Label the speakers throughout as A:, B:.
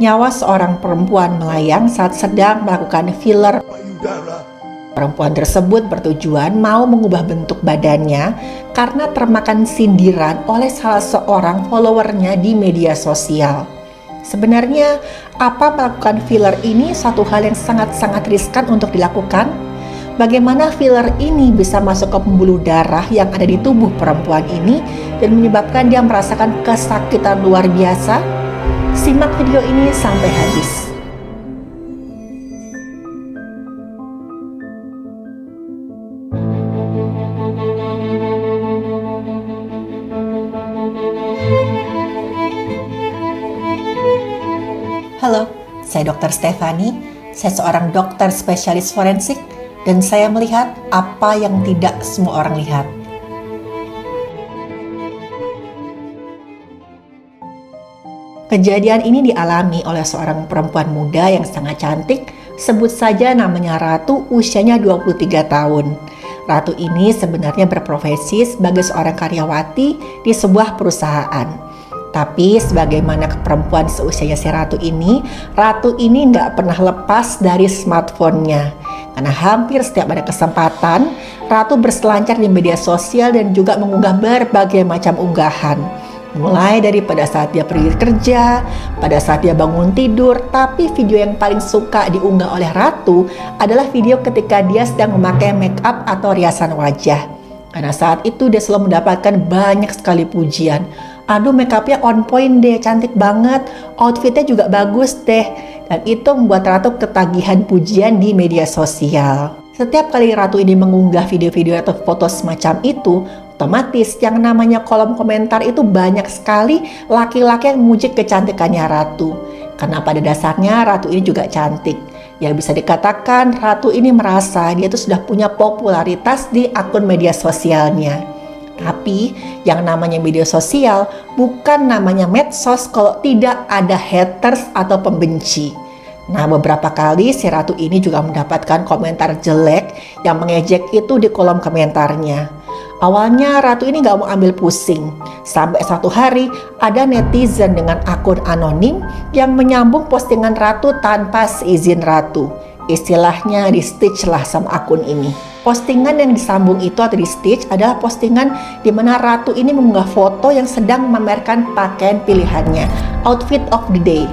A: nyawa seorang perempuan melayang saat sedang melakukan filler. Perempuan tersebut bertujuan mau mengubah bentuk badannya karena termakan sindiran oleh salah seorang followernya di media sosial. Sebenarnya, apa melakukan filler ini satu hal yang sangat-sangat riskan untuk dilakukan? Bagaimana filler ini bisa masuk ke pembuluh darah yang ada di tubuh perempuan ini dan menyebabkan dia merasakan kesakitan luar biasa? Simak video ini sampai habis. Halo, saya Dr. Stefani. Saya seorang dokter spesialis forensik dan saya melihat apa yang tidak semua orang lihat. Kejadian ini dialami oleh seorang perempuan muda yang sangat cantik, sebut saja namanya Ratu, usianya 23 tahun. Ratu ini sebenarnya berprofesi sebagai seorang karyawati di sebuah perusahaan. Tapi sebagaimana perempuan seusianya si Ratu ini nggak pernah lepas dari smartphone-nya. Karena hampir setiap ada kesempatan, Ratu berselancar di media sosial dan juga mengunggah berbagai macam unggahan. Mulai dari pada saat dia pergi kerja, pada saat dia bangun tidur, tapi video yang paling suka diunggah oleh Ratu adalah video ketika dia sedang memakai make up atau riasan wajah. Karena saat itu dia selalu mendapatkan banyak sekali pujian. Aduh, make upnya on point deh, cantik banget, outfitnya juga bagus deh. Dan itu membuat Ratu ketagihan pujian di media sosial. Setiap kali Ratu ini mengunggah video-video atau foto semacam itu, otomatis yang namanya kolom komentar itu banyak sekali laki-laki yang memuji kecantikannya Ratu. Karena pada dasarnya Ratu ini juga cantik. Ya bisa dikatakan Ratu ini merasa dia tuh sudah punya popularitas di akun media sosialnya. Tapi yang namanya media sosial bukan namanya medsos kalau tidak ada haters atau pembenci. Nah, beberapa kali si Ratu ini juga mendapatkan komentar jelek yang mengejek itu di kolom komentarnya. Awalnya Ratu ini gak mau ambil pusing. Sampai suatu hari ada netizen dengan akun anonim yang menyambung postingan Ratu tanpa seizin Ratu. Istilahnya di stitch lah sama akun ini. Postingan yang disambung itu atau di stitch adalah postingan di mana Ratu ini mengunggah foto yang sedang memamerkan pakaian pilihannya, outfit of the day.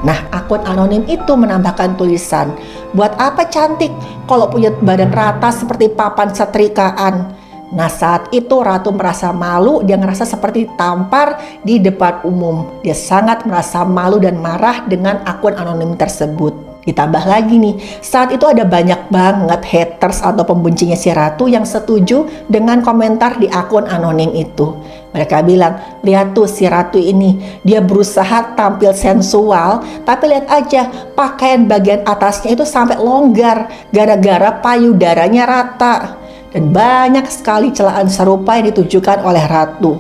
A: Nah, akun anonim itu menambahkan tulisan, buat apa cantik kalau punya badan rata seperti papan setrikaan. Nah, saat itu Ratu merasa malu, dia ngerasa seperti tampar di depan umum. Dia sangat merasa malu dan marah dengan akun anonim tersebut. Ditambah lagi nih, saat itu ada banyak banget haters atau pembencinya si Ratu yang setuju dengan komentar di akun anonim itu. Mereka bilang, lihat tuh si Ratu ini, dia berusaha tampil sensual, tapi lihat aja pakaian bagian atasnya itu sampai longgar gara-gara payudaranya rata. Dan banyak sekali celaan serupa yang ditujukan oleh Ratu.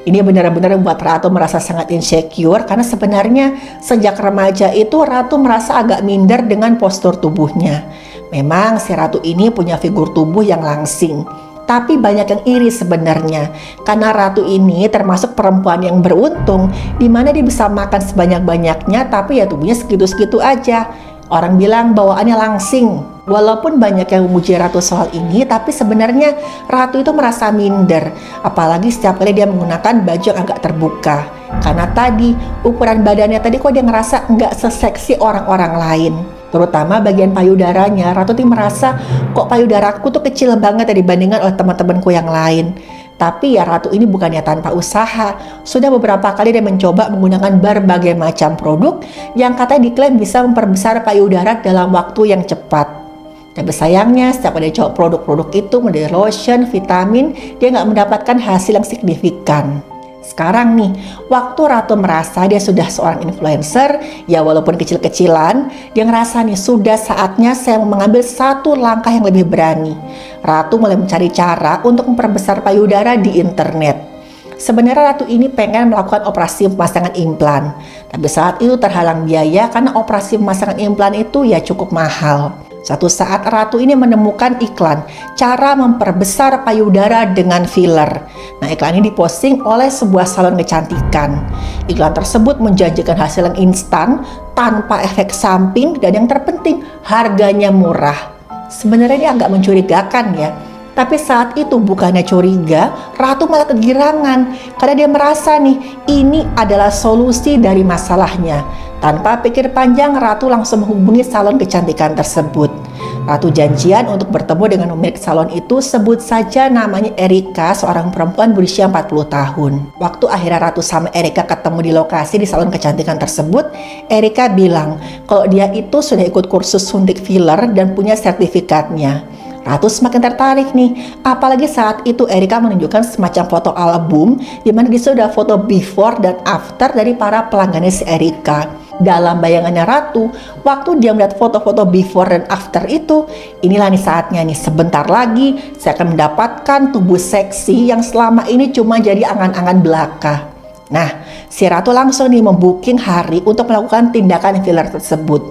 A: Ini benar-benar membuat Ratu merasa sangat insecure karena sebenarnya sejak remaja itu Ratu merasa agak minder dengan postur tubuhnya. Memang si Ratu ini punya figur tubuh yang langsing, tapi banyak yang iri sebenarnya karena Ratu ini termasuk perempuan yang beruntung di mana dia bisa makan sebanyak-banyaknya tapi ya tubuhnya segitu-segitu aja. Orang bilang bawaannya langsing. Walaupun banyak yang memuji Ratu soal ini, tapi sebenarnya Ratu itu merasa minder. Apalagi setiap kali dia menggunakan baju yang agak terbuka. Karena tadi ukuran badannya tadi kok dia ngerasa nggak seseksi orang-orang lain. Terutama bagian payudaranya, Ratu tuh merasa kok payudaraku tuh kecil banget dibandingkan oleh teman-temanku yang lain. Tapi ya Ratu ini bukannya tanpa usaha. Sudah beberapa kali dia mencoba menggunakan berbagai macam produk yang katanya diklaim bisa memperbesar payudara dalam waktu yang cepat. Tapi sayangnya setiap ada coba produk-produk itu menjadi lotion, vitamin, dia nggak mendapatkan hasil yang signifikan. Sekarang nih, waktu Ratu merasa dia sudah seorang influencer, ya walaupun kecil-kecilan, dia ngerasa nih sudah saatnya saya mengambil satu langkah yang lebih berani. Ratu mulai mencari cara untuk memperbesar payudara di internet. Sebenarnya Ratu ini pengen melakukan operasi pemasangan implan, tapi saat itu terhalang biaya karena operasi pemasangan implan itu ya cukup mahal. Suatu saat Ratu ini menemukan iklan cara memperbesar payudara dengan filler. Nah, iklan ini diposting oleh sebuah salon kecantikan. Iklan tersebut menjanjikan hasil yang instan, tanpa efek samping, dan yang terpenting harganya murah. Sebenarnya ini agak mencurigakan ya. Tapi saat itu bukannya curiga, Ratu malah kegirangan karena dia merasa nih ini adalah solusi dari masalahnya. Tanpa pikir panjang, Ratu langsung menghubungi salon kecantikan tersebut. Ratu janjian untuk bertemu dengan pemilik salon itu, sebut saja namanya Erika, seorang perempuan berusia 40 tahun. Waktu akhirnya Ratu sama Erika ketemu di lokasi di salon kecantikan tersebut, Erika bilang kalau dia itu sudah ikut kursus suntik filler dan punya sertifikatnya. Ratu semakin tertarik nih, apalagi saat itu Erika menunjukkan semacam foto album di mana di situ ada foto before dan after dari para pelanggannya si Erika. Dalam bayangannya Ratu, waktu dia melihat foto-foto before dan after itu, inilah nih saatnya nih, sebentar lagi saya akan mendapatkan tubuh seksi yang selama ini cuma jadi angan-angan belaka. Nah, si Ratu langsung nih membooking hari untuk melakukan tindakan filler tersebut.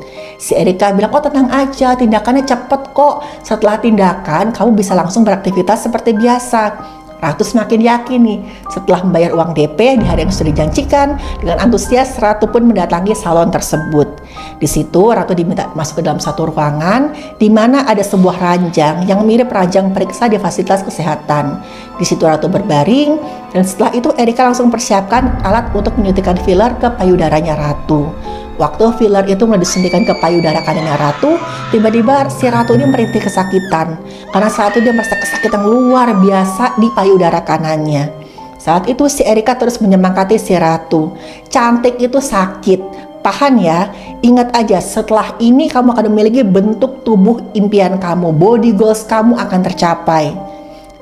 A: Si Erika bilang, oh tenang aja, tindakannya cepet kok. Setelah tindakan, kamu bisa langsung beraktivitas seperti biasa. Ratu semakin yakin nih, setelah membayar uang DP di hari yang sudah dijanjikan, dengan antusias Ratu pun mendatangi salon tersebut. Di situ Ratu diminta masuk ke dalam satu ruangan di mana ada sebuah ranjang yang mirip ranjang periksa di fasilitas kesehatan. Di situ Ratu berbaring dan setelah itu Erika langsung persiapkan alat untuk menyuntikkan filler ke payudaranya Ratu. Waktu filler itu mulai disuntikan ke payudara kanannya Ratu, tiba-tiba si Ratu ini merintih kesakitan karena saat itu dia merasa kesakitan luar biasa di payudara kanannya. Saat itu si Erika terus menyemangati si Ratu, cantik itu sakit, tahan ya, ingat aja setelah ini kamu akan memiliki bentuk tubuh impian kamu, body goals kamu akan tercapai.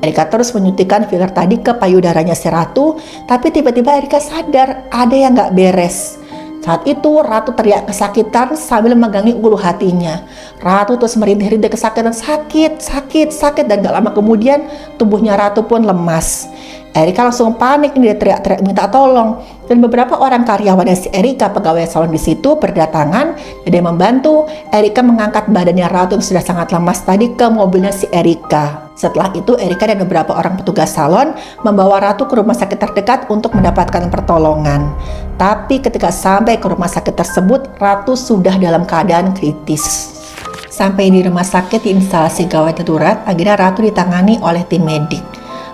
A: Erika terus menyuntikkan filler tadi ke payudaranya si Ratu, tapi tiba-tiba Erika sadar ada yang gak beres. Saat itu Ratu teriak kesakitan sambil memegangi ulu hatinya. Ratu terus merintih-rintih kesakitan, sakit, dan gak lama kemudian tubuhnya Ratu pun lemas. Erika langsung panik, dia teriak-teriak minta tolong. Dan beberapa orang karyawan si Erika, pegawai salon di situ berdatangan dan dia membantu Erika mengangkat badannya Ratu yang sudah sangat lemas tadi ke mobilnya si Erika. Setelah itu Erika dan beberapa orang petugas salon membawa Ratu ke rumah sakit terdekat untuk mendapatkan pertolongan. Tapi ketika sampai ke rumah sakit tersebut, Ratu sudah dalam keadaan kritis. Sampai di rumah sakit di instalasi gawat darurat, akhirnya Ratu ditangani oleh tim medik.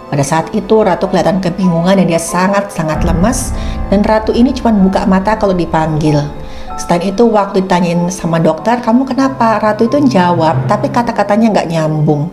A: Pada saat itu Ratu kelihatan kebingungan dan dia sangat-sangat lemas, dan Ratu ini cuma buka mata kalau dipanggil. Selain itu waktu ditanyain sama dokter, kamu kenapa? Ratu itu jawab, tapi kata-katanya nggak nyambung.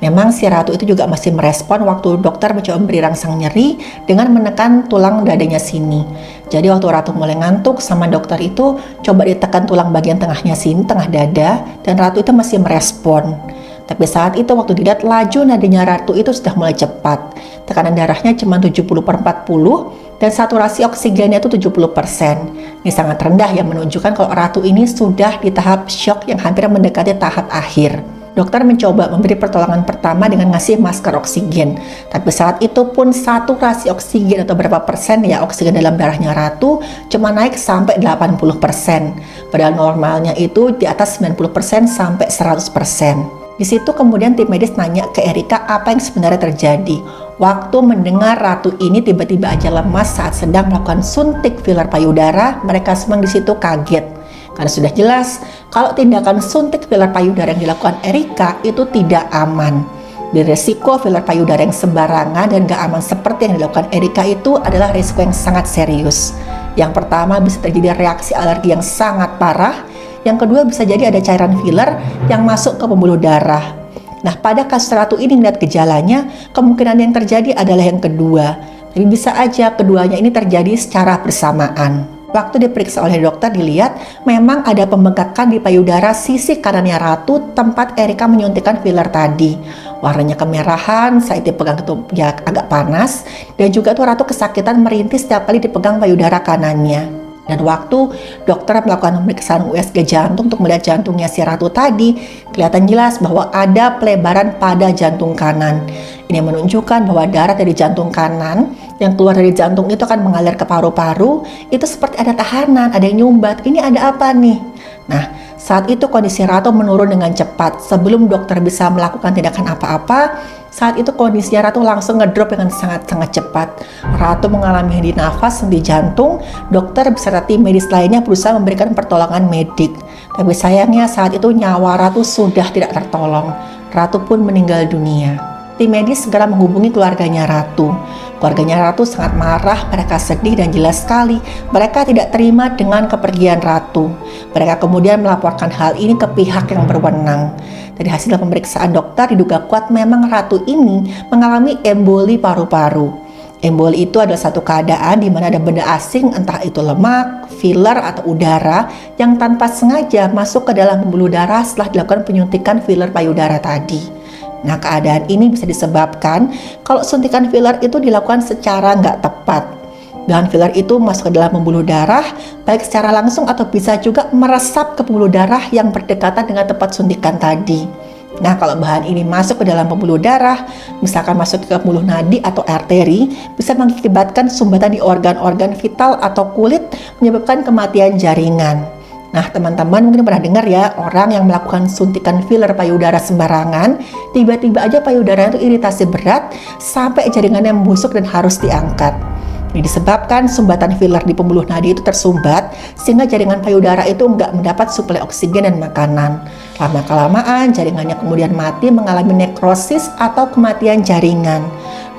A: Memang si Ratu itu juga masih merespon waktu dokter mencoba memberi rangsang nyeri dengan menekan tulang dadanya sini. Jadi waktu Ratu mulai ngantuk, sama dokter itu coba ditekan tulang bagian tengahnya sini, tengah dada, dan Ratu itu masih merespon. Tapi saat itu waktu dilihat laju nadanya Ratu itu sudah mulai cepat. Tekanan darahnya cuma 70/40 dan saturasi oksigennya itu 70%. Ini sangat rendah yang menunjukkan kalau Ratu ini sudah di tahap shock yang hampir mendekati tahap akhir. Dokter mencoba memberi pertolongan pertama dengan ngasih masker oksigen. Tapi saat itu pun saturasi oksigen atau berapa persen ya oksigen dalam darahnya Ratu cuma naik sampai 80%. Padahal normalnya itu di atas 90% sampai 100%. Di situ kemudian tim medis nanya ke Erika apa yang sebenarnya terjadi. Waktu mendengar Ratu ini tiba-tiba aja lemas saat sedang melakukan suntik filler payudara, mereka semua di situ kaget. Karena sudah jelas kalau tindakan suntik filler payudara yang dilakukan Erika itu tidak aman. Beresiko filler payudara yang sembarangan dan gak aman seperti yang dilakukan Erika itu adalah risiko yang sangat serius. Yang pertama bisa terjadi reaksi alergi yang sangat parah. Yang kedua bisa jadi ada cairan filler yang masuk ke pembuluh darah. Nah pada kasus Ratu ini melihat gejalanya, kemungkinan yang terjadi adalah yang kedua. Tapi bisa aja keduanya ini terjadi secara bersamaan. Waktu diperiksa oleh dokter dilihat memang ada pembengkakan di payudara sisi kanannya Ratu tempat Erika menyuntikkan filler tadi. Warnanya kemerahan, saat dipegang itu ya agak panas, dan juga tuh Ratu kesakitan merintih setiap kali dipegang payudara kanannya. Dan waktu dokter melakukan pemeriksaan USG jantung untuk melihat jantungnya si Ratu tadi, kelihatan jelas bahwa ada pelebaran pada jantung kanan. Ini menunjukkan bahwa darah dari jantung kanan yang keluar dari jantung itu akan mengalir ke paru-paru, itu seperti ada tahanan, ada yang nyumbat. Ini ada apa nih? Nah, saat itu kondisi Ratu menurun dengan cepat. Sebelum dokter bisa melakukan tindakan apa-apa, saat itu kondisi Ratu langsung ngedrop dengan sangat-sangat cepat. Ratu mengalami henti nafas, henti jantung. Dokter beserta tim medis lainnya berusaha memberikan pertolongan medik. Tapi sayangnya saat itu nyawa Ratu sudah tidak tertolong. Ratu pun meninggal dunia. Tim medis segera menghubungi keluarganya Ratu. Keluarganya Ratu sangat marah, mereka sedih dan jelas sekali mereka tidak terima dengan kepergian Ratu. Mereka kemudian melaporkan hal ini ke pihak yang berwenang. Dari hasil pemeriksaan dokter diduga kuat memang Ratu ini mengalami emboli paru-paru. Emboli itu adalah satu keadaan di mana ada benda asing, entah itu lemak, filler atau udara yang tanpa sengaja masuk ke dalam pembuluh darah setelah dilakukan penyuntikan filler payudara tadi. Nah, keadaan ini bisa disebabkan kalau suntikan filler itu dilakukan secara nggak tepat. Bahan filler itu masuk ke dalam pembuluh darah, baik secara langsung atau bisa juga meresap ke pembuluh darah yang berdekatan dengan tempat suntikan tadi. Nah, kalau bahan ini masuk ke dalam pembuluh darah, misalkan masuk ke pembuluh nadi atau arteri, bisa mengakibatkan sumbatan di organ-organ vital atau kulit, menyebabkan kematian jaringan. Nah, teman-teman mungkin pernah dengar ya, orang yang melakukan suntikan filler payudara sembarangan, tiba-tiba aja payudaranya itu iritasi berat sampai jaringannya membusuk dan harus diangkat. Ini disebabkan sumbatan filler di pembuluh nadi itu tersumbat sehingga jaringan payudara itu nggak mendapat suplai oksigen dan makanan. Lama-kelamaan jaringannya kemudian mati mengalami nekrosis atau kematian jaringan.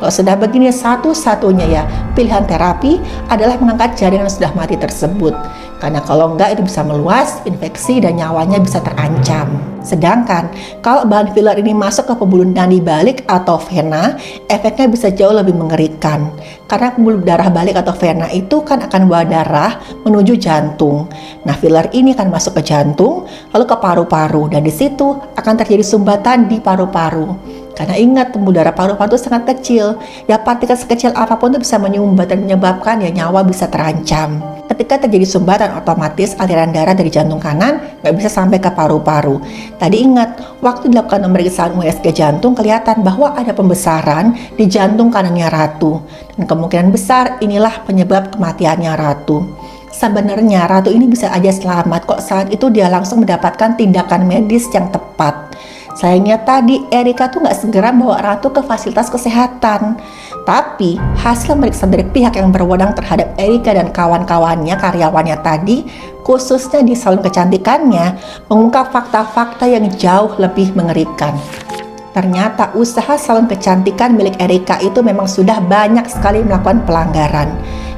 A: Kalau sudah begini, satu-satunya ya pilihan terapi adalah mengangkat jaringan yang sudah mati tersebut. Karena kalau enggak itu bisa meluas, infeksi dan nyawanya bisa terancam. Sedangkan kalau bahan filler ini masuk ke pembuluh nadi balik atau vena, efeknya bisa jauh lebih mengerikan. Karena pembuluh darah balik atau vena itu kan akan bawa darah menuju jantung. Nah, filler ini akan masuk ke jantung, lalu ke paru-paru, dan di situ akan terjadi sumbatan di paru-paru. Karena ingat, pembuluh darah paru-paru itu sangat kecil. Ya, partikel sekecil apapun itu bisa menyumbat dan menyebabkan ya nyawa bisa terancam. Ketika terjadi sumbatan, otomatis aliran darah dari jantung kanan nggak bisa sampai ke paru-paru. Tadi ingat, waktu dilakukan pemeriksaan USG jantung kelihatan bahwa ada pembesaran di jantung kanannya Ratu. Dan kemungkinan besar inilah penyebab kematiannya Ratu. Sebenarnya Ratu ini bisa aja selamat kok saat itu dia langsung mendapatkan tindakan medis yang tepat. Sayangnya tadi Erika tuh nggak segera bawa Ratu ke fasilitas kesehatan. Tapi hasil pemeriksaan dari pihak yang berwenang terhadap Erika dan kawan-kawannya, karyawannya tadi, khususnya di salon kecantikannya, mengungkap fakta-fakta yang jauh lebih mengerikan. Ternyata usaha salon kecantikan milik Erika itu memang sudah banyak sekali melakukan pelanggaran.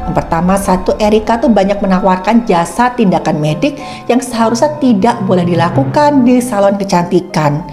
A: Yang pertama, Erika tuh banyak menawarkan jasa tindakan medik yang seharusnya tidak boleh dilakukan di salon kecantikan.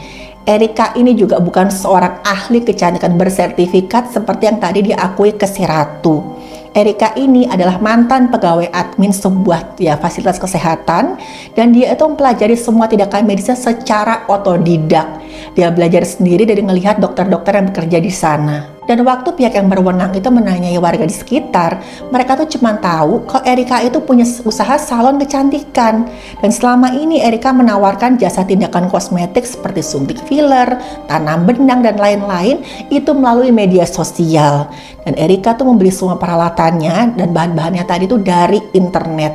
A: Erika ini juga bukan seorang ahli kecantikan bersertifikat seperti yang tadi diakui ke si Ratu. Erika ini adalah mantan pegawai admin sebuah fasilitas kesehatan, dan dia itu mempelajari semua tindakan medisnya secara otodidak. Dia belajar sendiri dari melihat dokter-dokter yang bekerja di sana. Dan waktu pihak yang berwenang itu menanyai warga di sekitar, mereka tuh cuma tahu kalau Erika itu punya usaha salon kecantikan. Dan selama ini Erika menawarkan jasa tindakan kosmetik seperti suntik filler, tanam benang, dan lain-lain itu melalui media sosial. Dan Erika tuh membeli semua peralatannya dan bahan-bahannya tadi tuh dari internet.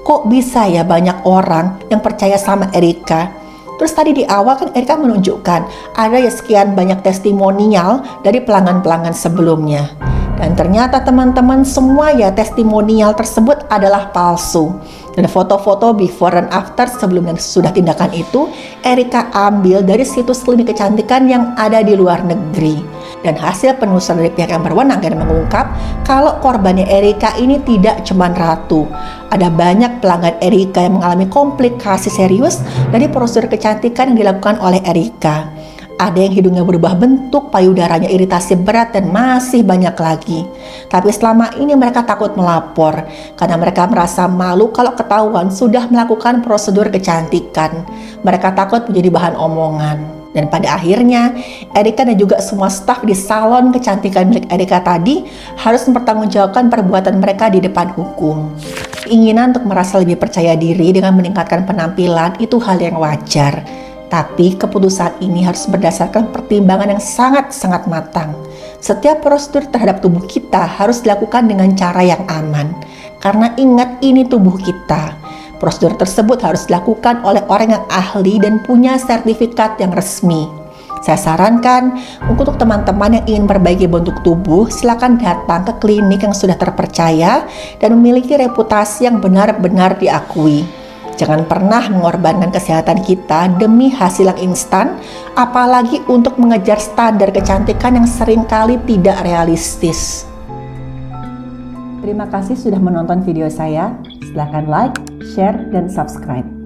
A: Kok bisa ya banyak orang yang percaya sama Erika? Terus tadi di awal kan Erika menunjukkan ada ya sekian banyak testimonial dari pelanggan-pelanggan sebelumnya. Dan ternyata teman-teman semua ya testimonial tersebut adalah palsu. Dan foto-foto before dan after sebelum dan sesudah tindakan itu Erika ambil dari situs klinik kecantikan yang ada di luar negeri. Dan hasil penelusuran dari pihak yang berwenang dan mengungkap kalau korbannya Erika ini tidak cuma Ratu. Ada banyak pelanggan Erika yang mengalami komplikasi serius dari prosedur kecantikan yang dilakukan oleh Erika. Ada yang hidungnya berubah bentuk, payudaranya iritasi berat, dan masih banyak lagi. Tapi selama ini mereka takut melapor karena mereka merasa malu kalau ketahuan sudah melakukan prosedur kecantikan. Mereka takut menjadi bahan omongan. Dan pada akhirnya, Erika dan juga semua staf di salon kecantikan milik Erika tadi harus mempertanggungjawabkan perbuatan mereka di depan hukum. Keinginan untuk merasa lebih percaya diri dengan meningkatkan penampilan itu hal yang wajar. Tapi keputusan ini harus berdasarkan pertimbangan yang sangat-sangat matang. Setiap prosedur terhadap tubuh kita harus dilakukan dengan cara yang aman. Karena ingat, ini tubuh kita. Prosedur tersebut harus dilakukan oleh orang yang ahli dan punya sertifikat yang resmi. Saya sarankan untuk teman-teman yang ingin perbaiki bentuk tubuh, silakan datang ke klinik yang sudah terpercaya dan memiliki reputasi yang benar-benar diakui. Jangan pernah mengorbankan kesehatan kita demi hasil yang instan, apalagi untuk mengejar standar kecantikan yang seringkali tidak realistis. Terima kasih sudah menonton video saya. Silakan like, share, dan subscribe.